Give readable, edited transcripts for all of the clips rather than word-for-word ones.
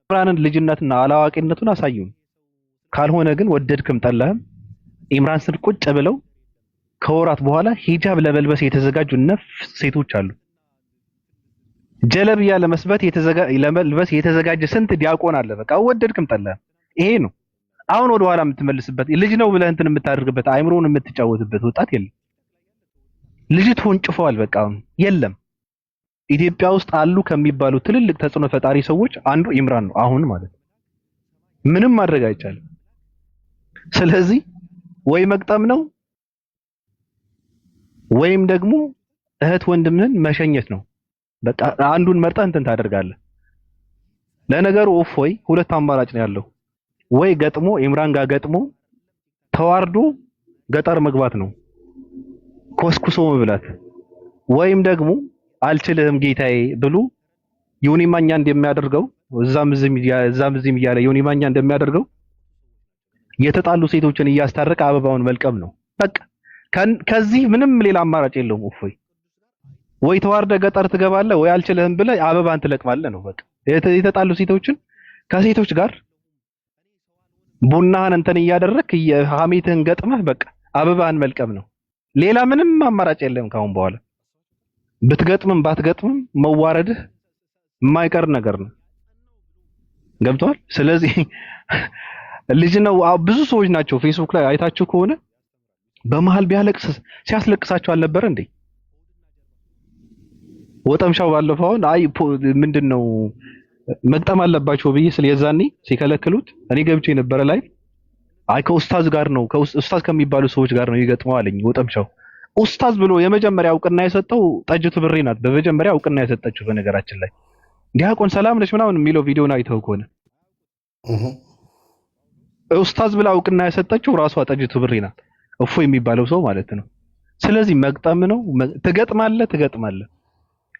ኢምራንን ልጅነትና አላዋቂነቱን አሳዩን። ካልሆነ ግን ወደድክም ጠላህም ኢምራን ስር ቁጭ ብለው ከወራት በኋላ ሂጃብ ለመልበስ የተዘጋጁ ነፍ ሴቶች አሉ። ጀለብያ ለመልበስ የተዘጋጀ ስንት ዲያቆን አለ። በቃ ወደድክም ጠላህም ይሄ ነው። አሁን ወደ ኋላ የምትመልስበት ልጅ ነው ብለህ እንትን የምታደርግበት አይምሮን የምትጫወትበት ወጣት የለም። ልጅቱን ጭፈዋል። በቃ የለም። ኢትዮጵያ ውስጥ አሉ ከሚባሉ ትልልቅ ተጽዕኖ ፈጣሪ ሰዎች አንዱ ኢምራን ነው አሁን ማለት ነው። ምንም ማድረግ አይቻልም። ስለዚህ ወይ መቅጠም ነው ወይም ደግሞ እህት ወንድምህን መሸኘት ነው። በቃ አንዱን መርጠህ እንትን ታደርጋለህ። ለነገሩ እፎይ ሁለት አማራጭ ነው ያለው። ወይ ገጥሞ ኢምራን ጋር ገጥሞ ተዋርዶ ገጠር መግባት ነው ኮስኩሶ መብላት፣ ወይም ደግሞ አልችልህም ጌታዬ ብሎ ዮኒ ማኛ እንደሚያደርገው እዛም እዚህም እያለ ዮኒ ማኛ እንደሚያደርገው የተጣሉ ሴቶችን እያስታረቀ አበባውን መልቀም ነው። በቃ ከዚህ ምንም ሌላ አማራጭ የለውም። እፎይ ወይ ተዋርደ ገጠር ትገባለህ ወይ አልችልህም ብለህ አበባን ትለቅማለህ ነው በቃ። የተጣሉ ሴቶችን ከሴቶች ጋር ቡናህን እንትን እያደረክ ሀሜትህን ገጥመህ በቃ አበባን መልቀም ነው። ሌላ ምንም አማራጭ የለም ካሁን በኋላ። ብትገጥምም ባትገጥምም መዋረድህ የማይቀር ነገር ነው። ገብቷል? ስለዚህ ልጅ ነው። ብዙ ሰዎች ናቸው ፌስቡክ ላይ አይታችሁ ከሆነ በመሃል ቢያለቅስ ሲያስለቅሳቸው አልነበረ እንዴ? ወጠምሻው ባለፈው አይ ምንድነው መግጠም አለባቸው ብዬ ስለ የዛኔ ሲከለክሉት እኔ ገብቼ የነበረ ላይ አይ ከኡስታዝ ጋር ነው ኡስታዝ ከሚባሉ ሰዎች ጋር ነው ይገጥመው አለኝ። ወጠምሻው ኡስታዝ ብሎ የመጀመሪያ እውቅና የሰጠው ጠጅቱ ብሬ ናት። በመጀመሪያ እውቅና የሰጠችው በነገራችን ላይ ዲያቆን ሰላም ነሽ ምናምን የሚለው ቪዲዮን አይተው ከሆነ ኡስታዝ ብላ እውቅና የሰጠችው ራሷ ጠጅቱ ብሬ ናት። እፎ የሚባለው ሰው ማለት ነው። ስለዚህ መግጠም ነው። ትገጥማለህ፣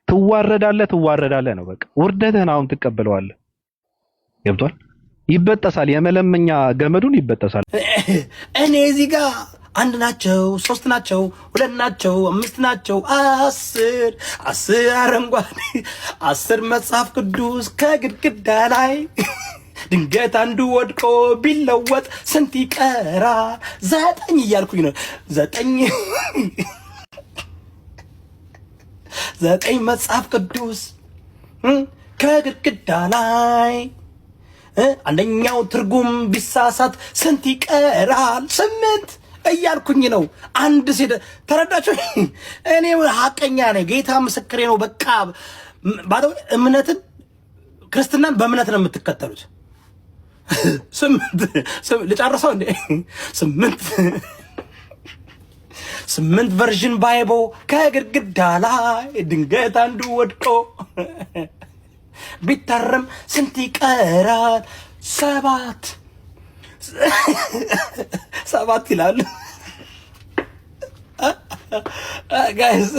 ትዋረዳለህ ነው በቃ። ውርደትህን አሁን ትቀበለዋለህ። ገብቷል? ይበጠሳል። የመለመኛ ገመዱን ይበጠሳል። እኔ እዚህ ጋር አንድ ናቸው፣ ሶስት ናቸው፣ ሁለት ናቸው፣ አምስት ናቸው፣ አስር አረንጓዴ 10 መጽሐፍ ቅዱስ ከግድግዳ ላይ ድንገት አንዱ ወድቆ ቢለወጥ ስንት ይቀራ? 9 እያልኩኝ ነው። 9 መጽሐፍ ቅዱስ ከግድግዳ ላይ አንደኛው ትርጉም ቢሳሳት ስንት ይቀራል? 8 እያልኩኝ ነው። አንድ ሴት ተረዳችሁ? እኔ ሐቀኛ ነኝ፣ ጌታ ምስክሬ ነው። በቃ ባዶ እምነትን ክርስትናን በእምነት ነው የምትከተሉት። 8 ልጨርሰው እንዴ? 8 ቨርዥን ባይብል ከግድግዳ ላይ ድንገት አንዱ ወድቆ ቢታረም ስንት ይቀራል? 7 ይላል ጋይስ።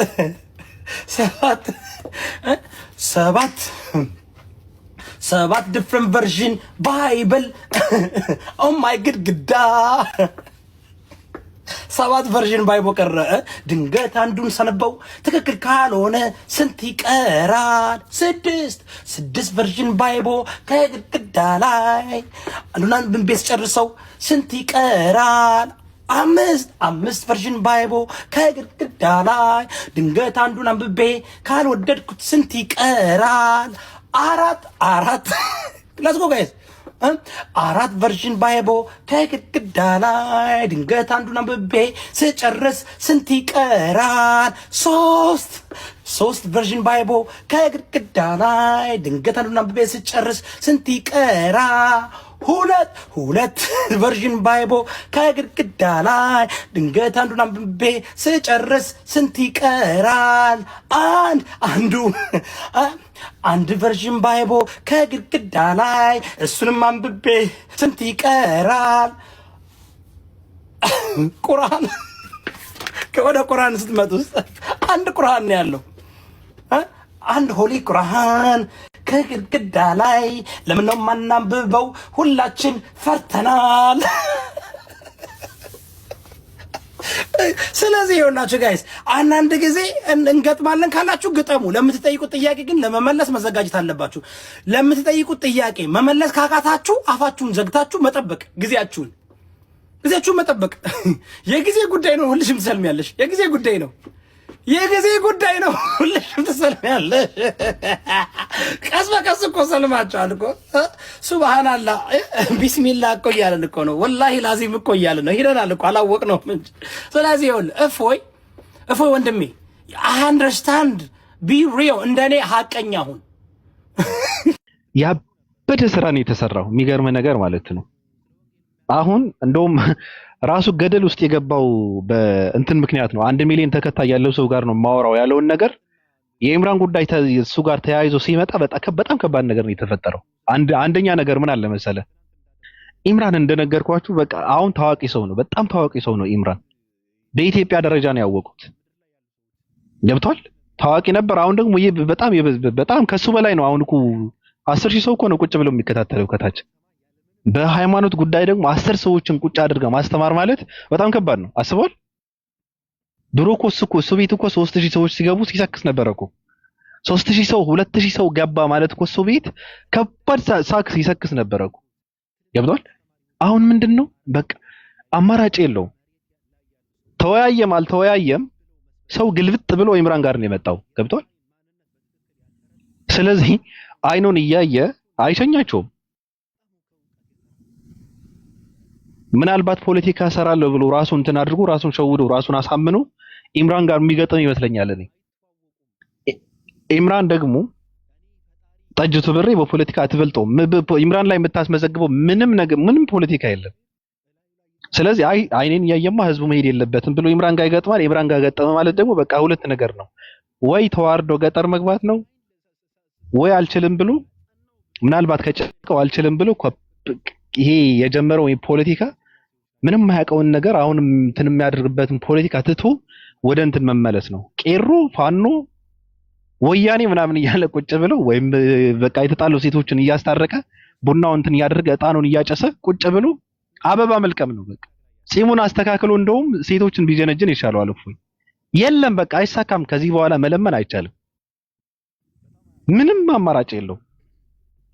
7 ዲፍረንት ቨርዥን ባይብል ኦ ማይ ግድግዳ 7 ቨርዥን ባይብል ቀረ። ድንገት አንዱን ሰነበው ትክክል ካልሆነ ስንት ይቀራል? 6 ቨርዥን ባይብል ከግድግዳ ላይ አንዱን ቤት ጨርሰው ስንት ይቀራል? 5 ቨርዥን ባይብል ከግድግዳ ላይ ድንገት አንዱን አንብቤ ካልወደድኩት ስንት ይቀራል? 4 ሌትስ ጎ ጋይስ 4 ቨርዥን ባይብል ከግድግዳ ላይ ድንገት አንዱን አንብቤ ስጨርስ ስንት ይቀራል? 3 ቨርዥን ባይብል ከግድግዳ ላይ ድንገት አንዱን አንብቤ ስጨርስ ስንት ይቀራል? 2 ቨርዥን ባይብል ከግድግዳ ላይ ድንገት አንዱን አንብቤ ስጨርስ ስንት ይቀራል? አንድ ቨርዥን ባይብል ከግድግዳ ላይ እሱንም አንብቤ ስንት ይቀራል? ቁርአን ከወደ ቁርአን ስትመጡ አንድ ቁርአን ነው ያለው። አንድ ሆሊ ቁርአን ከግድግዳ ላይ ለምን ነው ማናንብበው? ሁላችን ፈርተናል። ስለዚህ ይኸውላችሁ ጋይስ አንዳንድ ጊዜ እንገጥማለን ካላችሁ ግጠሙ። ለምትጠይቁት ጥያቄ ግን ለመመለስ መዘጋጀት አለባችሁ። ለምትጠይቁት ጥያቄ መመለስ ካቃታችሁ አፋችሁን ዘግታችሁ መጠበቅ ጊዜያችሁን መጠበቅ የጊዜ ጉዳይ ነው። ሁልሽም ትሰልሚያለሽ። የጊዜ ጉዳይ ነው። ሁልሽም ትሰልሚያለሽ። ቀስ በቀስ እኮ ሰልማችኋል እኮ ሱብሃንአላህ ቢስሚላህ እኮ እያለን እኮ ነው። ወላሂ ላዚም እኮ እያለን ነው። ሂደናል እኮ አላወቅነውም እንጂ። ስለዚህ ይኸውልህ እፎይ ወንድሜ I understand be real እንደኔ ሀቀኛ ሁን። ያበደ ስራ ነው የተሰራው። የሚገርም ነገር ማለት ነው። አሁን እንደውም ራሱ ገደል ውስጥ የገባው በእንትን ምክንያት ነው። 1 ሚሊዮን ተከታይ ያለው ሰው ጋር ነው ማወራው ያለውን ነገር የኢምራን ጉዳይ እሱ ጋር ተያይዞ ሲመጣ በጣም ከባድ ነገር ነው የተፈጠረው። አንደኛ ነገር ምን አለ መሰለ፣ ኢምራን እንደነገርኳችሁ በቃ አሁን ታዋቂ ሰው ነው፣ በጣም ታዋቂ ሰው ነው ኢምራን። በኢትዮጵያ ደረጃ ነው ያወቁት። ገብቷል? ታዋቂ ነበር። አሁን ደግሞ በጣም ከሱ በላይ ነው። አሁን እኮ 10,000 ሰው እኮ ነው ቁጭ ብለው የሚከታተለው ከታች። በሃይማኖት ጉዳይ ደግሞ 10 ሰዎችን ቁጭ አድርጋ ማስተማር ማለት በጣም ከባድ ነው። አስበዋል? ድሮ እሱ ቤት እኮ 3000 ሰዎች ሲገቡ ሲሰክስ ነበር እኮ። 3000 ሰው 2000 ሰው ገባ ማለት እኮ እሱ ቤት ከባድ ሳክስ ሲሰክስ ነበር እኮ። ገብቷል? አሁን ምንድነው በቃ አማራጭ የለውም። ተወያየም አልተወያየም ሰው ግልብጥ ብሎ ኢምራን ጋር ነው የመጣው። ገብቷል? ስለዚህ አይኑን እያየ አይሸኛቸውም። ምናልባት ፖለቲካ ሰራለሁ ብሎ ራሱን እንትን አድርጎ ራሱን ሸውዶ ራሱን አሳምኖ ኢምራን ጋር የሚገጥም ይመስለኛል እኔ። ኢምራን ደግሞ ጠጅቱ ብሬ በፖለቲካ አትበልጠውም። ኢምራን ላይ የምታስመዘግበው ምንም ፖለቲካ የለም። ስለዚህ አይኔን እያየማ ህዝቡ መሄድ የለበትም ብሎ ኢምራን ጋር ይገጥማል። ኢምራን ጋር ገጠመ ማለት ደግሞ በቃ ሁለት ነገር ነው። ወይ ተዋርዶ ገጠር መግባት ነው፣ ወይ አልችልም ብሎ ምናልባት ከጨቀው አልችልም ብሎ ይሄ የጀመረው ፖለቲካ ምንም የማያውቀውን ነገር አሁን እንትን የሚያደርግበትን ፖለቲካ ትቶ ወደ እንትን መመለስ ነው። ቄሮ ፋኖ ወያኔ ምናምን እያለ ቁጭ ብሎ ወይም በቃ የተጣሉ ሴቶችን እያስታረቀ ቡናው እንትን እያደረገ እጣኑን እያጨሰ ቁጭ ብሎ አበባ መልቀም ነው። በቃ ጺሙን አስተካክሎ እንደውም ሴቶችን ቢጀነጅን ይሻለዋል። እፎይ የለም በቃ አይሳካም። ከዚህ በኋላ መለመን አይቻልም። ምንም አማራጭ የለው።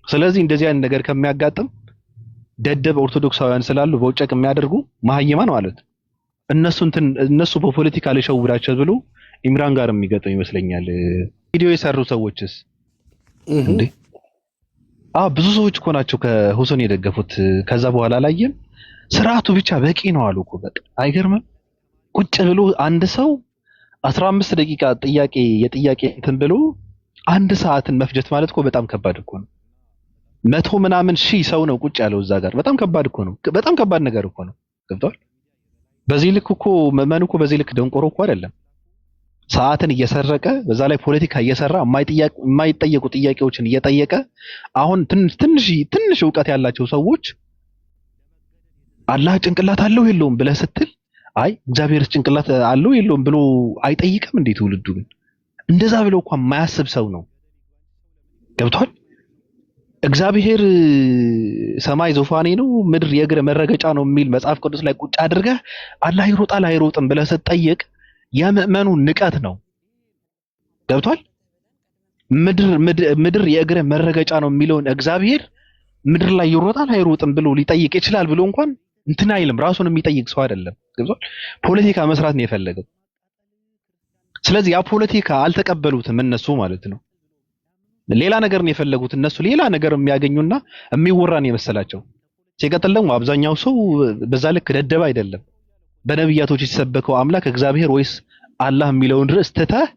ስለዚህ እንደዚህ አይነት ነገር ከሚያጋጥም ደደብ ኦርቶዶክሳውያን ስላሉ በውጨቅ የሚያደርጉ መሀይማን ማለት እነሱ በፖለቲካ ሊሸውዳቸው ብሎ ኢምራን ጋር የሚገጥም ይመስለኛል። ቪዲዮ የሰሩ ሰዎችስ እንዴ? ብዙ ሰዎች እኮ ናቸው ከሁሴን የደገፉት። ከዛ በኋላ ላየም ስርዓቱ ብቻ በቂ ነው አሉ እኮ። በቃ አይገርምም? ቁጭ ብሎ አንድ ሰው 15 ደቂቃ የጥያቄ እንትን ብሎ 1 ሰዓትን መፍጀት ማለት እኮ በጣም ከባድ እኮ ነው። 100 ምናምን ሺህ ሰው ነው ቁጭ ያለው እዛ ጋር። በጣም ከባድ እኮ ነው። በጣም ከባድ ነገር እኮ ነው። ገብቷል? በዚህ ልክ እኮ መመኑ እኮ በዚህ ልክ ደንቆሮ እኮ አይደለም። ሰዓትን እየሰረቀ በዛ ላይ ፖለቲካ እየሰራ የማይጠየቁ ጥያቄዎችን እየጠየቀ አሁን ትንሽ ዕውቀት ያላቸው ሰዎች አላህ ጭንቅላት አለው የለውም ብለህ ስትል አይ እግዚአብሔርስ ጭንቅላት አለው የለውም ብሎ አይጠይቅም እንዴ? ትውልዱ ግን እንደዛ ብሎ እንኳን የማያስብ ሰው ነው። ገብቷል? እግዚአብሔር ሰማይ ዙፋኔ ነው ምድር የእግር መረገጫ ነው የሚል መጽሐፍ ቅዱስ ላይ ቁጭ አድርገህ አላህ ይሮጣል አይሮጥም ብለህ ስትጠይቅ የምእመኑ ንቀት ነው። ገብቷል? ምድር የእግር መረገጫ ነው የሚለውን እግዚአብሔር ምድር ላይ ይሮጣል አይሮጥም ብሎ ሊጠይቅ ይችላል ብሎ እንኳን እንትን አይልም። ራሱን የሚጠይቅ ሰው አይደለም። ገብቷል? ፖለቲካ መስራት ነው የፈለገው። ስለዚህ ያ ፖለቲካ አልተቀበሉትም እነሱ ማለት ነው። ሌላ ነገር ነው የፈለጉት እነሱ። ሌላ ነገር የሚያገኙና የሚወራን የመሰላቸው። ሲቀጥል ደግሞ አብዛኛው ሰው በዛ ልክ ደደብ አይደለም። በነብያቶች የተሰበከው አምላክ እግዚአብሔር ወይስ አላህ የሚለውን ርዕስ ትተህ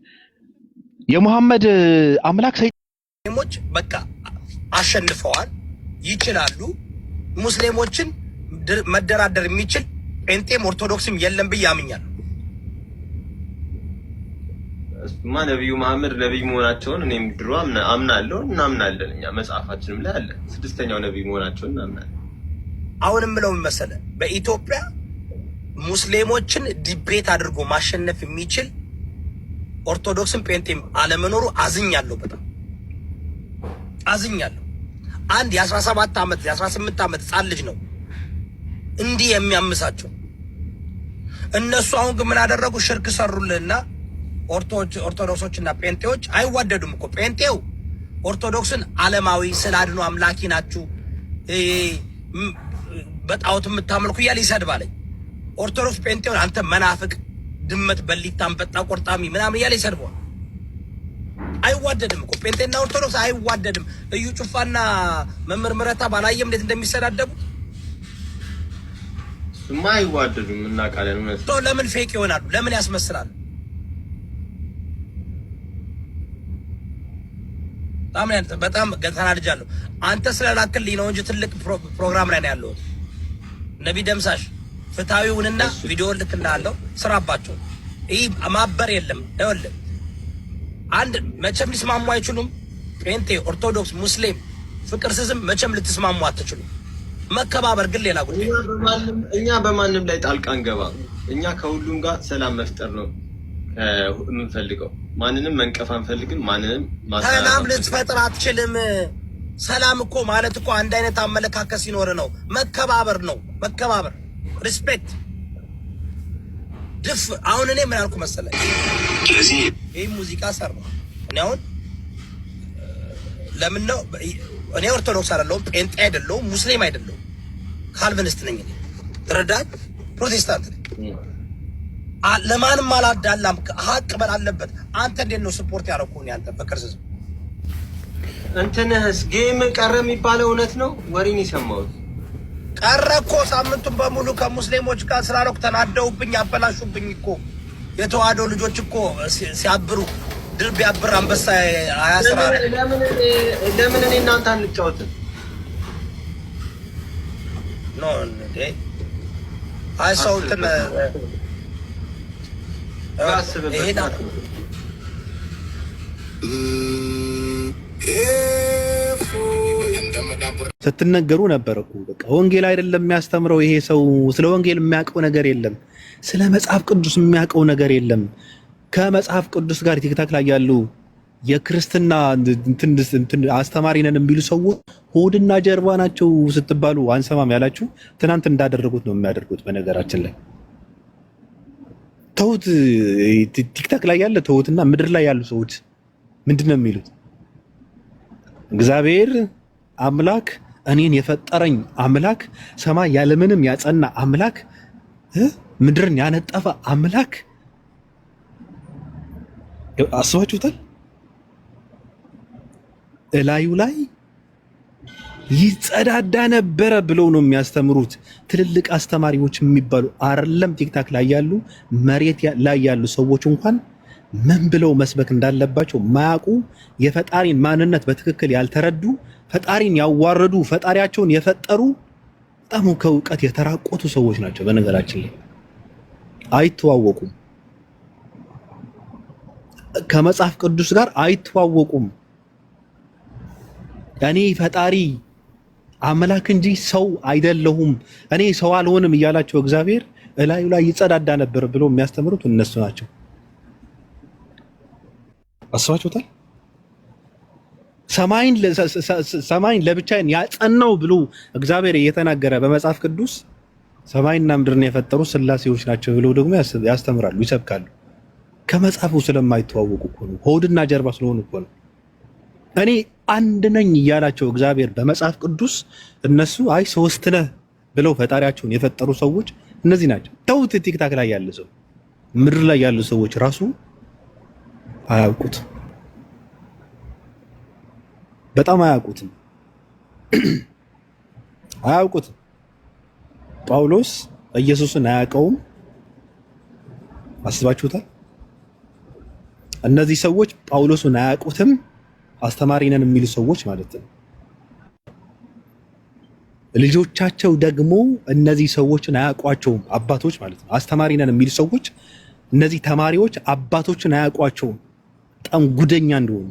የሙሐመድ አምላክ ሰይሞች በቃ አሸንፈዋል፣ ይችላሉ። ሙስሊሞችን መደራደር የሚችል ጴንጤም ኦርቶዶክስም የለም ብዬ አምኛለሁ። እሱማ ነብዩ መሐመድ ነብይ መሆናቸውን እኔም ድሮ አምናለሁ፣ እናምናለን። እኛ መጽሐፋችንም ላይ አለ 6ኛው ነብይ መሆናቸውን እናምናለን። አሁንም ምለው መሰለህ በኢትዮጵያ ሙስሊሞችን ዲቤት አድርጎ ማሸነፍ የሚችል ኦርቶዶክስም ጴንጤም አለመኖሩ አዝኛለሁ፣ በጣም አዝኛለሁ። አንድ የ17 ዓመት የ18 ዓመት ህጻን ልጅ ነው እንዲህ የሚያምሳቸው። እነሱ አሁን ግን ምን አደረጉ? ሽርክ ሰሩልና ኦርቶዶክሶችና ጴንጤዎች አይዋደዱም እኮ። ጴንጤው ኦርቶዶክስን ዓለማዊ ስላድኑ አምላኪ ናችሁ በጣዖት የምታመልኩ እያለ ይሰድባለኝ። ኦርቶዶክስ ጴንጤውን አንተ መናፍቅ፣ ድመት፣ በሊታ፣ አንበጣ ቆርጣሚ ምናምን እያለ ይሰድበዋል። አይዋደድም እኮ ጴንጤና ኦርቶዶክስ አይዋደድም። እዩ ጩፋና መምህር ምረታ ባላየም እንዴት እንደሚሰዳደቡት አይዋደዱም። እናውቃለን። እውነት ለምን ፌክ ይሆናሉ? ለምን ያስመስላሉ? በጣም ተናድጃለሁ። አንተ ስለላክልኝ ነው እንጂ ትልቅ ፕሮግራም ላይ ነው ያለሁት። ነቢ ደምሳሽ ፍትሃዊውንና ቪዲዮ ልክልሃለሁ፣ ስራባቸው። ይህ ማበር የለም። ይኸውልህ አንድ መቼም ሊስማሙ አይችሉም። ጴንጤ፣ ኦርቶዶክስ፣ ሙስሊም፣ ፍቅር ስዝም መቼም ልትስማሙ አትችሉም። መከባበር ግን ሌላ ጉዳይ። እኛ በማንም ላይ ጣልቃ አንገባም። እኛ ከሁሉም ጋር ሰላም መፍጠር ነው የምንፈልገው። ማንንም መንቀፍ አንፈልግም። ማንንም ሰላም ልትፈጥር አትችልም። ሰላም እኮ ማለት እኮ አንድ አይነት አመለካከት ሲኖር ነው። መከባበር ነው። መከባበር፣ ሪስፔክት። ድፍ አሁን እኔ ምን አልኩ መሰለህ? ይህ ሙዚቃ ሰራ እኔ አሁን ለምን ነው እኔ ኦርቶዶክስ አይደለሁም፣ ጴንጤ አይደለሁም፣ ሙስሊም አይደለሁም፣ ካልቪኒስት ነኝ። እኔ ተረዳኝ፣ ፕሮቴስታንት ነኝ። ለማንም አላዳላም። ሀቅ በል አለበት። አንተ እንዴት ነው ስፖርት ያደረኩኝ? አንተ በክርስቶስ እንትንህስ ጌም ቀረ የሚባለው እውነት ነው? ወሬን የሰማሁት ቀረ እኮ። ሳምንቱን በሙሉ ከሙስሊሞች ጋር ስላልኩ ተናደውብኝ፣ አበላሹብኝ እኮ። የተዋህዶ ልጆች እኮ ሲያብሩ ድር ቢያብር አንበሳ አያስራ። ለምን እኔ እናንተ አንጫወትም? ኖ እንዴ አይሰውትን ስትነገሩ ነበር እኮ በቃ ወንጌል አይደለም የሚያስተምረው ይሄ ሰው። ስለ ወንጌል የሚያውቀው ነገር የለም። ስለ መጽሐፍ ቅዱስ የሚያውቀው ነገር የለም። ከመጽሐፍ ቅዱስ ጋር ቲክታክ ላይ ያሉ የክርስትና አስተማሪ ነን የሚሉ ሰዎች ሆድና ጀርባ ናቸው ስትባሉ አንሰማም ያላችሁ ትናንት እንዳደረጉት ነው የሚያደርጉት። በነገራችን ላይ ተውት፣ ቲክታክ ላይ ያለ ተውትና ምድር ላይ ያሉ ሰዎች ምንድን ነው የሚሉት? እግዚአብሔር አምላክ እኔን የፈጠረኝ አምላክ፣ ሰማይ ያለምንም ያጸና አምላክ፣ ምድርን ያነጠፈ አምላክ። አስባችሁታል? እላዩ ላይ ይጸዳዳ ነበረ ብለው ነው የሚያስተምሩት ትልልቅ አስተማሪዎች የሚባሉ አይደለም። ቲክታክ ላይ ያሉ መሬት ላይ ያሉ ሰዎች እንኳን ምን ብለው መስበክ እንዳለባቸው ማያውቁ፣ የፈጣሪን ማንነት በትክክል ያልተረዱ፣ ፈጣሪን ያዋረዱ፣ ፈጣሪያቸውን የፈጠሩ በጣም ከእውቀት የተራቆቱ ሰዎች ናቸው። በነገራችን ላይ አይተዋወቁም፣ ከመጽሐፍ ቅዱስ ጋር አይተዋወቁም። እኔ ፈጣሪ አምላክ እንጂ ሰው አይደለሁም፣ እኔ ሰው አልሆንም እያላቸው እግዚአብሔር እላዩ ላይ ይጸዳዳ ነበር ብሎ የሚያስተምሩት እነሱ ናቸው። አስባችሁታል? ሰማይን ለብቻዬን ያጸናው ብሎ እግዚአብሔር እየተናገረ በመጽሐፍ ቅዱስ ሰማይና ምድርን የፈጠሩ ስላሴዎች ናቸው ብለው ደግሞ ያስተምራሉ፣ ይሰብካሉ። ከመጽሐፉ ስለማይተዋወቁ እኮ ነው፣ ሆድና ጀርባ ስለሆኑ እኮ ነው። እኔ አንድ ነኝ እያላቸው እግዚአብሔር በመጽሐፍ ቅዱስ እነሱ አይ ሶስት ነህ ብለው ፈጣሪያቸውን የፈጠሩ ሰዎች እነዚህ ናቸው። ተውት። ቲክታክ ላይ ያለ ሰው ምድር ላይ ያሉ ሰዎች ራሱ አያውቁትም፣ በጣም አያውቁትም፣ አያውቁትም። ጳውሎስ ኢየሱስን አያውቀውም። አስባችሁታል? እነዚህ ሰዎች ጳውሎስን አያውቁትም። አስተማሪ ነን የሚሉ ሰዎች ማለት ነው። ልጆቻቸው ደግሞ እነዚህ ሰዎችን አያውቋቸውም፣ አባቶች ማለት ነው። አስተማሪ ነን የሚሉ ሰዎች እነዚህ ተማሪዎች አባቶችን አያውቋቸውም፣ በጣም ጉደኛ እንደሆኑ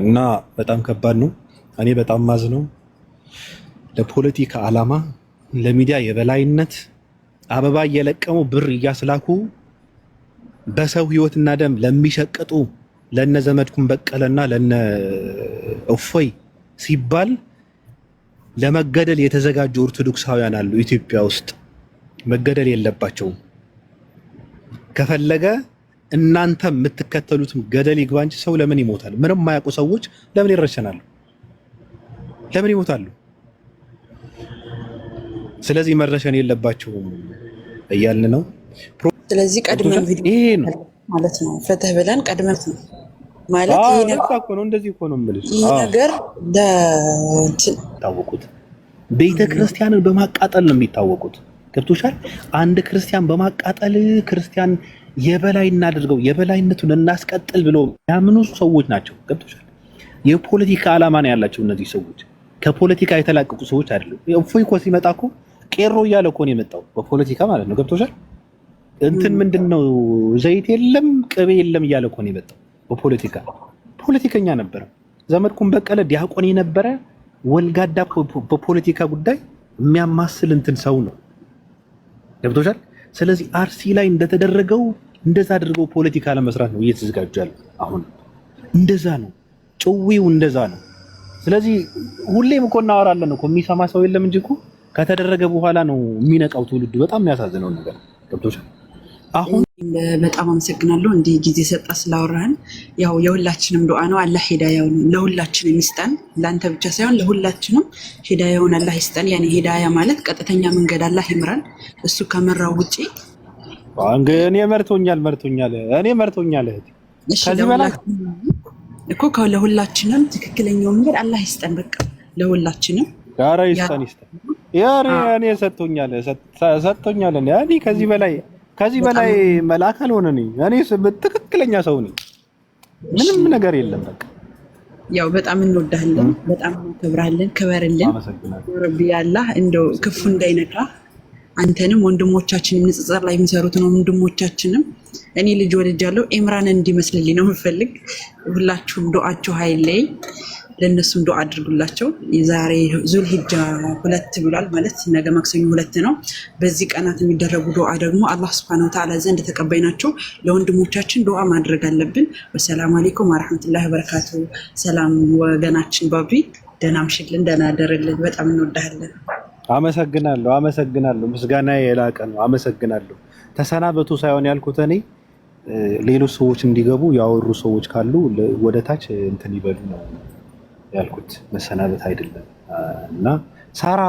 እና በጣም ከባድ ነው። እኔ በጣም ማዝነው ለፖለቲካ ዓላማ ለሚዲያ የበላይነት አበባ እየለቀሙ ብር እያስላኩ በሰው ህይወትና ደም ለሚሸቅጡ ለነ ዘመድኩን በቀለና ለነ እፎይ ሲባል ለመገደል የተዘጋጁ ኦርቶዶክሳውያን አሉ ኢትዮጵያ ውስጥ። መገደል የለባቸውም። ከፈለገ እናንተ የምትከተሉትም ገደል ይግባ እንጂ ሰው ለምን ይሞታል? ምንም የማያውቁ ሰዎች ለምን ይረሸናሉ? ለምን ይሞታሉ? ስለዚህ መረሸን የለባቸውም እያልን ነው። ስለዚህ ቀድመን ቪዲዮ ማለት ነው ፈተህ ብለን ቀድመን ማለት ይሄ እንደዚህ እኮ ነው የምልሽ። ይሄ ነገር ታወቁት ቤተ ክርስቲያንን በማቃጠል ነው የሚታወቁት። ገብቶሻል? አንድ ክርስቲያን በማቃጠል ክርስቲያን የበላይ እናድርገው የበላይነቱን እናስቀጥል ብለው ያምኑ ሰዎች ናቸው። ገብቶሻል? የፖለቲካ ዓላማ ነው ያላቸው እነዚህ ሰዎች። ከፖለቲካ የተላቀቁ ሰዎች አይደሉም። እፎይ እኮ ሲመጣ እኮ ቄሮ እያለ እኮ ነው የመጣው በፖለቲካ ማለት ነው። ገብቶሻል? እንትን ምንድነው ዘይት የለም ቅቤ የለም እያለ እኮ ነው የመጣው በፖለቲካ። ፖለቲከኛ ነበረ። ዘመድኩን በቀለ ዲያቆን የነበረ ወልጋዳ በፖለቲካ ጉዳይ የሚያማስል እንትን ሰው ነው። ገብቶሻል? ስለዚህ አርሲ ላይ እንደተደረገው እንደዛ አድርገው ፖለቲካ ለመስራት ነው እየተዘጋጁ ያለው። አሁን እንደዛ ነው፣ ጭዊው እንደዛ ነው። ስለዚህ ሁሌም እኮ እናወራለን እኮ የሚሰማ ሰው የለም እንጂ እኮ ከተደረገ በኋላ ነው የሚነቃው ትውልዱ። በጣም የሚያሳዝነው ነገር ገብቶሻል? አሁን በጣም አመሰግናለሁ እንዲህ ጊዜ ሰጣ ስላወራን። ያው የሁላችንም ዱዓ ነው። አላህ ሂዳያውን ለሁላችንም ይስጠን። ለአንተ ብቻ ሳይሆን ለሁላችንም ሂዳያውን አላህ ይስጠን። ያኔ ሂዳያ ማለት ቀጥተኛ መንገድ አላህ ይምራን። እሱ ከመራው ውጪ እኔ መርቶኛል እኔ መርቶኛል። ከዚህ በላይ እኮ ለሁላችንም ትክክለኛው መንገድ አላህ ይስጠን። በቃ ለሁላችንም ጋራ ይስጠን። ያሬ እኔ ሰጥቶኛል። እኔ ከዚህ በላይ መልአክ አልሆነኝ። እኔ ትክክለኛ ሰው ነኝ። ምንም ነገር የለም። በቃ ያው በጣም እንወዳለን፣ በጣም እናከብራለን። ክበርልን ረቢ። አላህ እንደው ክፉ እንዳይነካ አንተንም ወንድሞቻችንም ንጽጽር ላይ የሚሰሩት ነው ወንድሞቻችንም። እኔ ልጅ ወልጃለሁ። ኢምራን እንዲመስልልኝ ነው የምፈልግ። ሁላችሁም ዱዓችሁ ሀይለይ፣ ለነሱም ዱዓ አድርጉላቸው። የዛሬ ዙልሂጃ 2 ብሏል ማለት ነገ ማክሰኞ 2 ነው። በዚህ ቀናት የሚደረጉ ዱዓ ደግሞ አላህ Subhanahu Wa Ta'ala ዘንድ ተቀባይ ናቸው። ለወንድሞቻችን ዱዓ ማድረግ አለብን። ወሰላሙ አለይኩም ወራህመቱላሂ ወበረካቱ። ሰላም ወገናችን ባቢ፣ ደህና ምሽልን፣ ደህና አደረልን። በጣም እንወዳለን። አመሰግናለሁ። ምስጋና የላቀ ነው። አመሰግናለሁ። ተሰናበቱ ሳይሆን ያልኩት እኔ ሌሎች ሰዎች እንዲገቡ ያወሩ ሰዎች ካሉ ወደታች እንትን ይበሉ ነው ያልኩት፣ መሰናበት አይደለም። እና ሳራ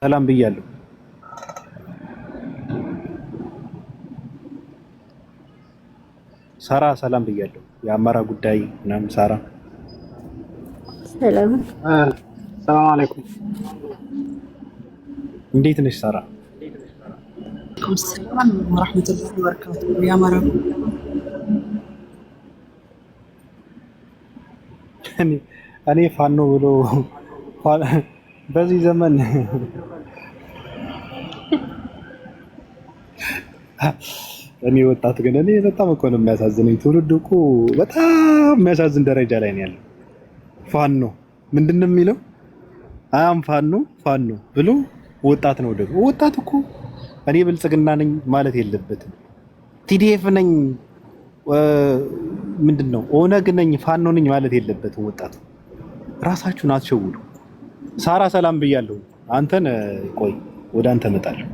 ሰላም ብያለሁ። ሳራ ሰላም ብያለሁ። የአማራ ጉዳይ ምናምን ሳራ ሰላም አለይኩም። እንዴት ነሽ ሳራ? ሰላም ወራህመቱላሂ ወበረካቱ። የአማራ እኔ ፋኖ ብሎ በዚህ ዘመን እኔ ወጣት ግን እኔ በጣም እኮ ነው የሚያሳዝነኝ። ትውልድ እኮ በጣም የሚያሳዝን ደረጃ ላይ ነው ያለው። ፋኖ ምንድን ነው የሚለው? አያም ፋኖ ብሎ ወጣት ነው ደግሞ። ወጣት እኮ እኔ ብልጽግና ነኝ ማለት የለበትም። ቲዲኤፍ ነኝ ምንድነው ኦነግ ነኝ ፋኖ ነኝ ማለት የለበትም። ወጣቱ ራሳችሁን አትሸውዱ። ሳራ ሰላም ብያለሁ። አንተን ቆይ ወደ አንተ እመጣለሁ።